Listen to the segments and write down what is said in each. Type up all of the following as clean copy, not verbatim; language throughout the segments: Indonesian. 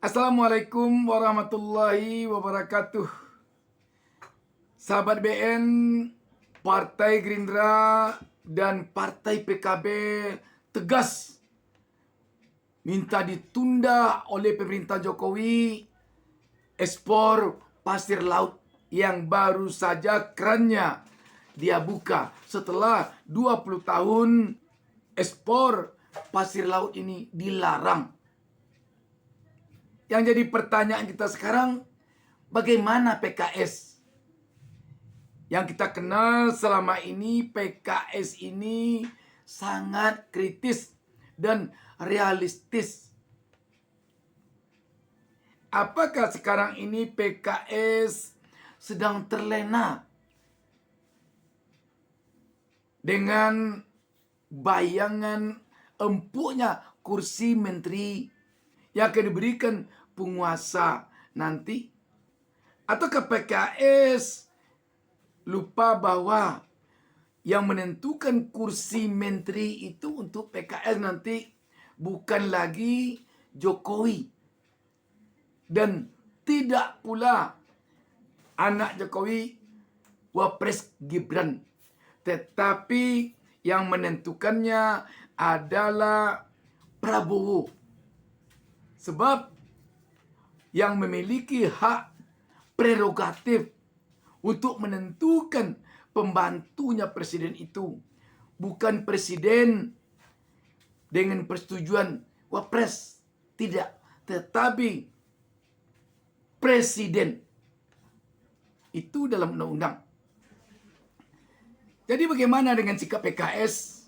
Assalamualaikum warahmatullahi wabarakatuh. Sahabat BN, Partai Gerindra dan Partai PKB tegas minta ditunda oleh pemerintah Jokowi ekspor pasir laut yang baru saja kerannya dia buka setelah 20 tahun ekspor pasir laut ini dilarang. Yang jadi pertanyaan kita sekarang, bagaimana PKS? Yang kita kenal selama ini, PKS ini sangat kritis dan realistis. Apakah sekarang ini PKS sedang terlena dengan bayangan empuknya kursi menteri yang akan diberikan penguasa nanti? Ataukah PKS lupa bahwa yang menentukan kursi menteri itu untuk PKS nanti bukan lagi Jokowi dan tidak pula anak Jokowi, Wapres Gibran, tetapi yang menentukannya adalah Prabowo. Sebab yang memiliki hak prerogatif untuk menentukan pembantunya presiden itu bukan presiden dengan persetujuan Wapres, tidak, tetapi presiden. Itu dalam undang-undang. Jadi bagaimana dengan sikap PKS?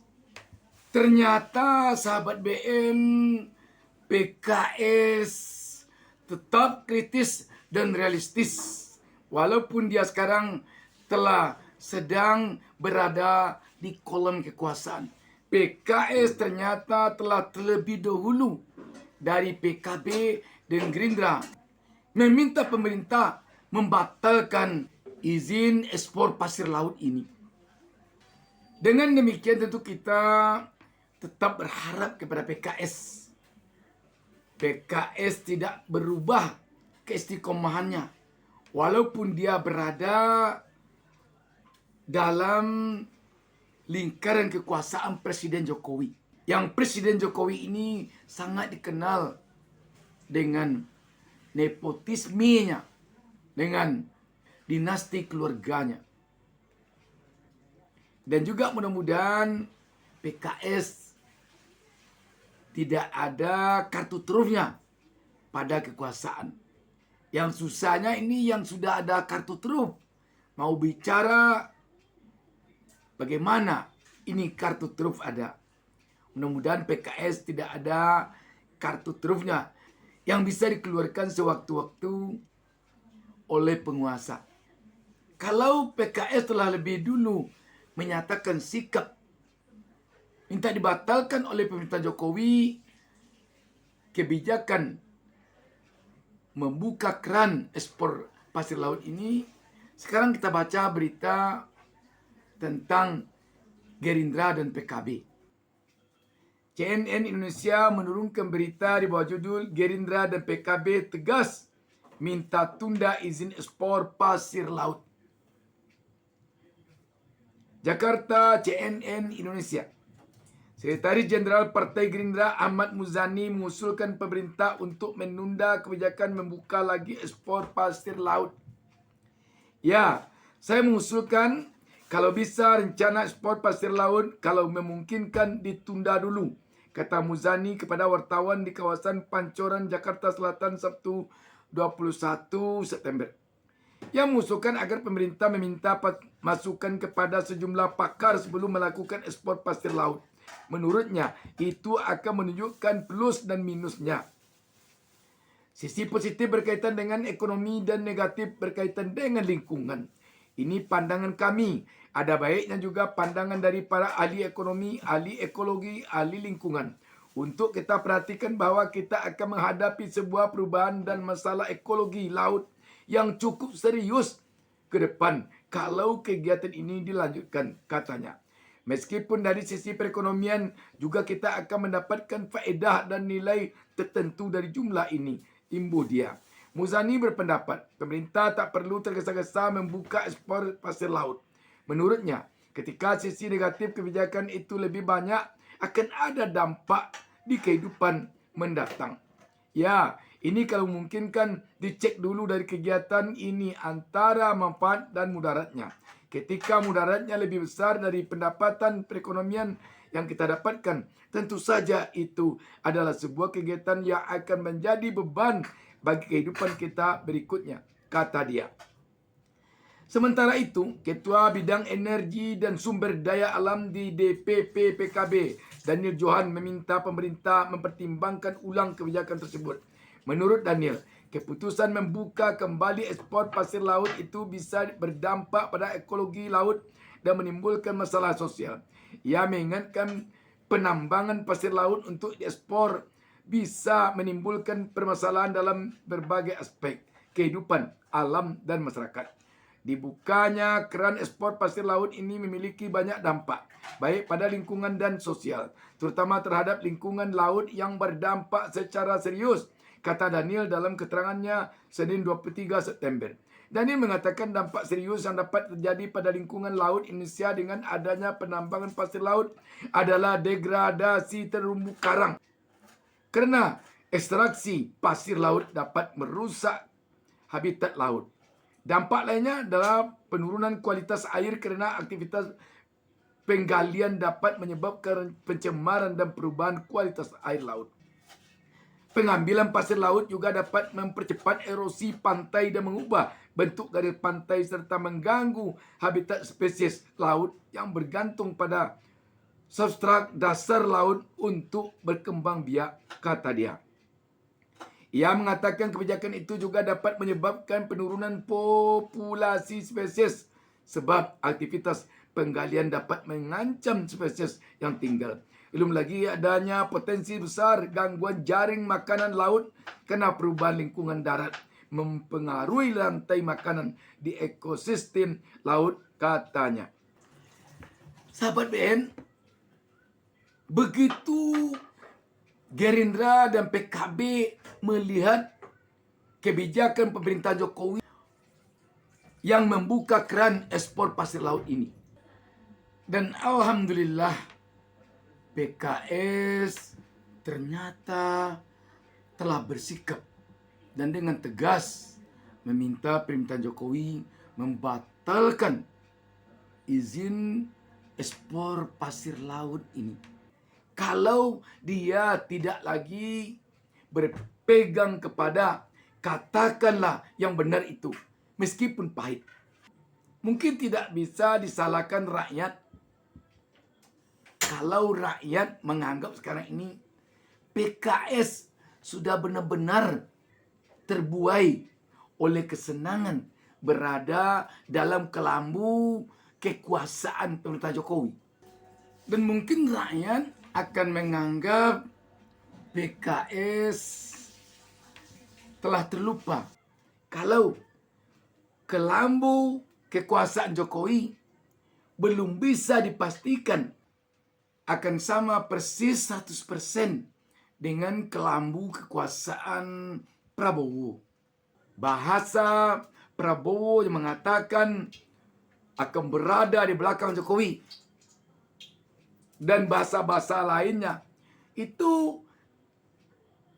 Ternyata sahabat BN, PKS tetap kritis dan realistis walaupun dia sekarang telah sedang berada di kolom kekuasaan. PKS ternyata telah terlebih dahulu dari PKB dan Gerindra meminta pemerintah membatalkan izin ekspor pasir laut ini. Dengan demikian tentu kita tetap berharap kepada PKS. PKS tidak berubah keistiqomahannya walaupun dia berada dalam lingkaran kekuasaan Presiden Jokowi. Yang Presiden Jokowi ini sangat dikenal dengan nepotismenya, dengan dinasti keluarganya. Dan juga mudah-mudahan PKS tidak ada kartu trufnya pada kekuasaan. Yang susahnya ini yang sudah ada kartu truf. Mau bicara bagaimana ini kartu truf ada. Mudah-mudahan PKS tidak ada kartu trufnya yang bisa dikeluarkan sewaktu-waktu oleh penguasa. Kalau PKS telah lebih dulu menyatakan sikap minta dibatalkan oleh pemerintah Jokowi kebijakan membuka keran ekspor pasir laut ini. Sekarang kita baca berita tentang Gerindra dan PKB. CNN Indonesia menurunkan berita di bawah judul Gerindra dan PKB tegas minta tunda izin ekspor pasir laut. Jakarta, CNN Indonesia. Sekretaris Jenderal Partai Gerindra Ahmad Muzani mengusulkan pemerintah untuk menunda kebijakan membuka lagi ekspor pasir laut. Ya, saya mengusulkan kalau bisa rencana ekspor pasir laut kalau memungkinkan ditunda dulu. kata Muzani kepada wartawan di kawasan Pancoran, Jakarta Selatan, Sabtu 21 September. Yang mengusulkan agar pemerintah meminta masukan kepada sejumlah pakar sebelum melakukan ekspor pasir laut. Menurutnya, itu akan menunjukkan plus dan minusnya. Sisi positif berkaitan dengan ekonomi dan negatif berkaitan dengan lingkungan. Ini pandangan kami. Ada baiknya juga pandangan dari para ahli ekonomi, ahli ekologi, ahli lingkungan. Untuk kita perhatikan bahwa kita akan menghadapi sebuah perubahan dan masalah ekologi laut yang cukup serius ke depan kalau kegiatan ini dilanjutkan, katanya. Meskipun dari sisi perekonomian juga kita akan mendapatkan faedah dan nilai tertentu dari jumlah ini, imbuh dia. Muzani berpendapat pemerintah tak perlu tergesa-gesa membuka ekspor pasir laut. Menurutnya, ketika sisi negatif kebijakan itu lebih banyak, akan ada dampak di kehidupan mendatang. Ya, ini kalau mungkin kan dicek dulu dari kegiatan ini antara manfaat dan mudaratnya. Ketika mudaratnya lebih besar dari pendapatan perekonomian yang kita dapatkan, tentu saja itu adalah sebuah kegiatan yang akan menjadi beban bagi kehidupan kita berikutnya, kata dia. Sementara itu, Ketua Bidang Energi dan Sumber Daya Alam di DPP PKB, Daniel Johan, meminta pemerintah mempertimbangkan ulang kebijakan tersebut. Menurut Daniel, keputusan membuka kembali ekspor pasir laut itu bisa berdampak pada ekologi laut dan menimbulkan masalah sosial. Ia mengingatkan penambangan pasir laut untuk diekspor bisa menimbulkan permasalahan dalam berbagai aspek kehidupan alam dan masyarakat. Dibukanya keran ekspor pasir laut ini memiliki banyak dampak, baik pada lingkungan dan sosial, terutama terhadap lingkungan laut yang berdampak secara serius, kata Daniel dalam keterangannya Senin 23 September. Daniel mengatakan dampak serius yang dapat terjadi pada lingkungan laut Indonesia dengan adanya penambangan pasir laut adalah degradasi terumbu karang. Karena ekstraksi pasir laut dapat merusak habitat laut. Dampak lainnya adalah penurunan kualitas air kerana aktivitas penggalian dapat menyebabkan pencemaran dan perubahan kualitas air laut. Pengambilan pasir laut juga dapat mempercepat erosi pantai dan mengubah bentuk garis pantai serta mengganggu habitat spesies laut yang bergantung pada substrat dasar laut untuk berkembang biak, kata dia. Ia mengatakan kebijakan itu juga dapat menyebabkan penurunan populasi spesies sebab aktivitas penggalian dapat mengancam spesies yang tinggal. Belum lagi adanya potensi besar gangguan jaring makanan laut karena perubahan lingkungan darat mempengaruhi rantai makanan di ekosistem laut, katanya. Sahabat BN, begitu Gerindra dan PKB melihat kebijakan pemerintah Jokowi yang membuka keran ekspor pasir laut ini. Dan alhamdulillah PKS ternyata telah bersikap dan dengan tegas meminta pemerintahan Jokowi membatalkan izin ekspor pasir laut ini. Kalau dia tidak lagi berpegang kepada katakanlah yang benar itu, meskipun pahit. Mungkin tidak bisa disalahkan rakyat kalau rakyat menganggap sekarang ini PKS sudah benar-benar terbuai oleh kesenangan berada dalam kelambu kekuasaan pemerintah Jokowi. Dan mungkin rakyat akan menganggap PKS telah terlupa kalau kelambu kekuasaan Jokowi belum bisa dipastikan akan sama persis 100% dengan kelambu kekuasaan Prabowo. Bahasa Prabowo yang mengatakan akan berada di belakang Jokowi dan bahasa-bahasa lainnya itu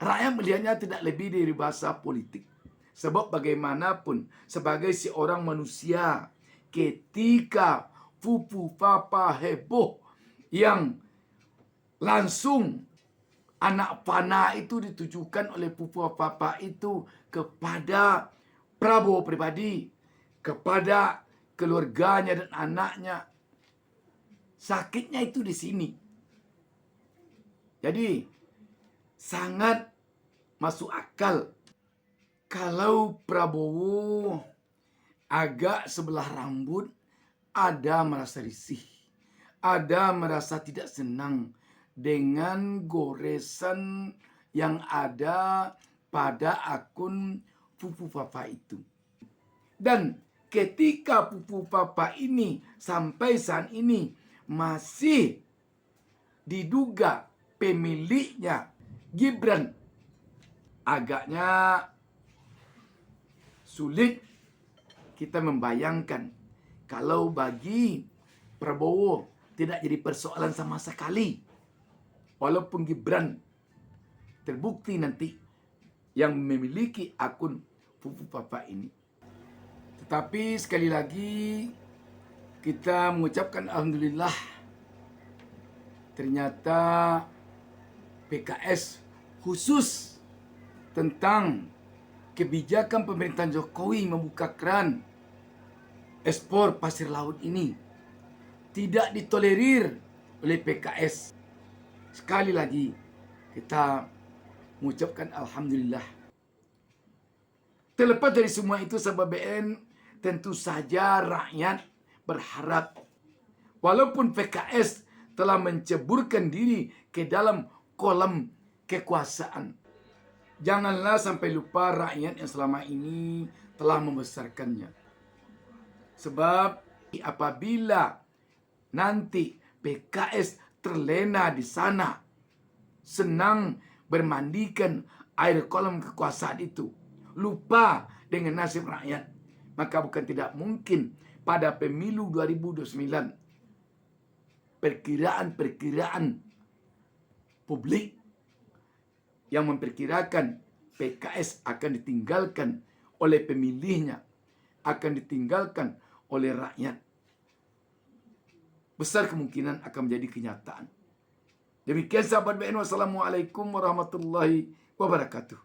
rakyat melihatnya tidak lebih dari bahasa politik. Sebab bagaimanapun sebagai seorang manusia ketika fupu papa heboh yang langsung anak panah itu ditujukan oleh Pupu Papa itu kepada Prabowo pribadi, kepada keluarganya dan anaknya. Sakitnya itu di sini. Jadi sangat masuk akal kalau Prabowo agak sebelah rambut, ada merasa risih, ada merasa tidak senang dengan goresan yang ada pada akun Pupu Papa itu. Dan ketika Pupu Papa ini sampai saat ini masih diduga pemiliknya Gibran, agaknya sulit kita membayangkan kalau bagi Prabowo tidak jadi persoalan sama sekali. Walaupun Gibran terbukti nanti yang memiliki akun Pupu Papa ini. Tetapi sekali lagi kita mengucapkan alhamdulillah, ternyata PKS khusus tentang kebijakan pemerintahan Jokowi membuka keran ekspor pasir laut ini tidak ditolerir oleh PKS. Sekali lagi kita mengucapkan alhamdulillah. Terlepas dari semua itu, sahabat BN, tentu saja rakyat berharap walaupun PKS telah menceburkan diri ke dalam kolam kekuasaan, janganlah sampai lupa rakyat yang selama ini telah membesarkannya. Sebab apabila nanti PKS terlena di sana, senang bermandikan air kolam kekuasaan itu, lupa dengan nasib rakyat, maka bukan tidak mungkin pada pemilu 2029 perkiraan publik yang memperkirakan PKS akan ditinggalkan oleh pemilihnya, akan ditinggalkan oleh rakyat, besar kemungkinan akan menjadi kenyataan. Demikian sahabat BN, wassalamualaikum warahmatullahi wabarakatuh.